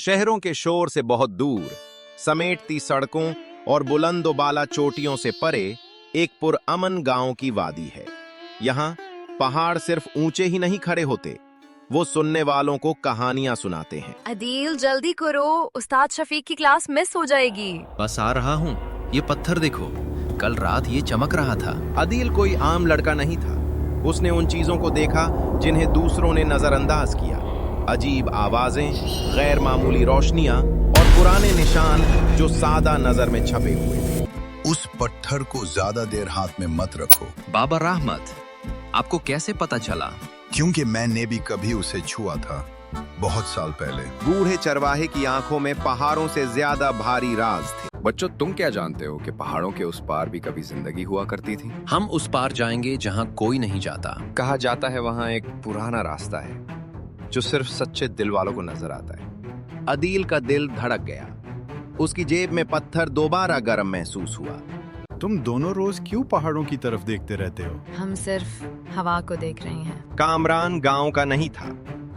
शहरों के शोर से बहुत दूर, समेटती सड़कों और बुलंदोबाला चोटियों से परे एक पुरअमन गांव की वादी है। यहाँ पहाड़ सिर्फ ऊंचे ही नहीं खड़े होते, वो सुनने वालों को कहानियां सुनाते हैं। अदील जल्दी करो, उस्ताद शफीक की क्लास मिस हो जाएगी। बस आ रहा हूँ। ये पत्थर देखो, कल रात ये चमक रहा था। अदील कोई आम लड़का नहीं था। उसने उन चीजों को देखा जिन्हें दूसरों ने नजरअंदाज किया। अजीब आवाजें, गैर मामूली रोशनियां और पुराने निशान जो सादा नजर में छपे हुए थे। उस पत्थर को ज्यादा देर हाथ में मत रखो। बाबा रहमत, आपको कैसे पता चला? क्योंकि मैंने भी कभी उसे छुआ था, बहुत साल पहले। बूढ़े चरवाहे की आंखों में पहाड़ों से ज्यादा भारी राज थे। बच्चों, तुम क्या जानते हो कि पहाड़ों के उस पार भी कभी जिंदगी हुआ करती थी? हम उस पार जाएंगे जहाँ कोई नहीं जाता। कहा जाता है वहाँ एक पुराना रास्ता है जो सिर्फ सच्चे दिल वालों को नजर आता है। अदील का दिल धड़क गया। उसकी जेब में पत्थर दोबारा गर्म महसूस हुआ। तुम दोनों रोज क्यों पहाड़ों की तरफ देखते रहते हो? हम सिर्फ हवा को देख रहे हैं। कामरान गांव का नहीं था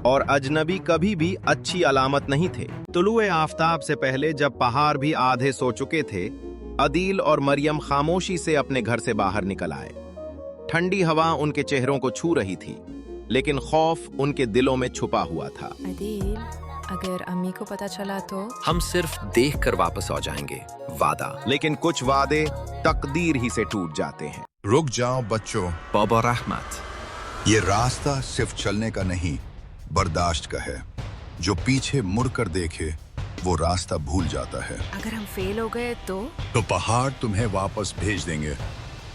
और अजनबी कभी भी अच्छी अलामत नहीं थे। तुलुए आफताब से पहले जब पहाड़ भी आधे सो चुके थे, अदील और मरियम खामोशी से अपने घर से बाहर निकल आए। ठंडी हवा उनके चेहरों को छू रही थी, लेकिन खौफ उनके दिलों में छुपा हुआ था। अदील, अगर अम्मी को पता चला तो? हम सिर्फ देखकर वापस आ जाएंगे, वादा। लेकिन कुछ वादे तकदीर ही से टूट जाते हैं। रुक जाओ बच्चों, बाबा रहमत, ये रास्ता सिर्फ चलने का नहीं, बर्दाश्त का है। जो पीछे मुड़कर देखे वो रास्ता भूल जाता है। अगर हम फेल हो गए तो पहाड़ तुम्हें वापस भेज देंगे,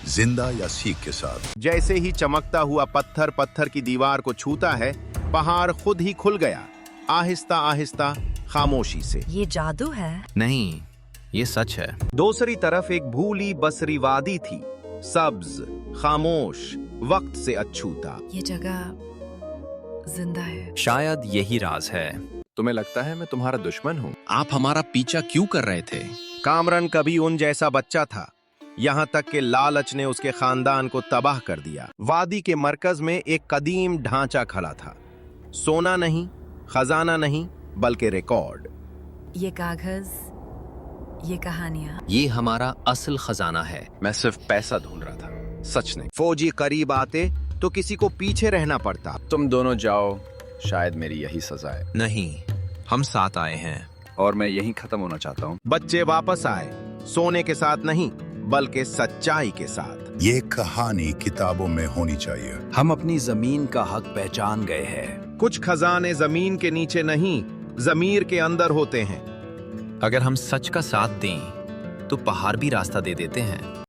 जिंदा या सीख के साथ। जैसे ही चमकता हुआ पत्थर पत्थर की दीवार को छूता है, पहाड़ खुद ही खुल गया, आहिस्ता आहिस्ता, खामोशी से। ये जादू है? नहीं, ये सच है। दूसरी तरफ एक भूली बसरी वादी थी, सब्ज, खामोश, वक्त से अछूता। ये जगह जिंदा है। शायद यही राज है। तुम्हें लगता है मैं तुम्हारा दुश्मन हूँ? आप हमारा पीछा क्यों कर रहे थे? कामरन कभी उन जैसा बच्चा था, यहाँ तक कि लालच ने उसके खानदान को तबाह कर दिया। वादी के मरकज में एक कदीम ढांचा खड़ा था। सोना नहीं, खजाना नहीं, बल्कि रिकॉर्ड। ये कागज, ये कहानियां। ये हमारा असल खजाना है। मैं सिर्फ पैसा ढूंढ रहा था, सच नहीं। फौजी करीब आते तो किसी को पीछे रहना पड़ता। तुम दोनों जाओ, शायद मेरी यही सजा है। नहीं, हम साथ आए हैं और मैं यहीं खत्म होना चाहता हूँ। बच्चे वापस आए, सोने के साथ नहीं, बल्कि सच्चाई के साथ। ये कहानी किताबों में होनी चाहिए। हम अपनी जमीन का हक पहचान गए हैं। कुछ खजाने जमीन के नीचे नहीं, जमीर के अंदर होते हैं। अगर हम सच का साथ दें तो पहाड़ भी रास्ता दे देते हैं।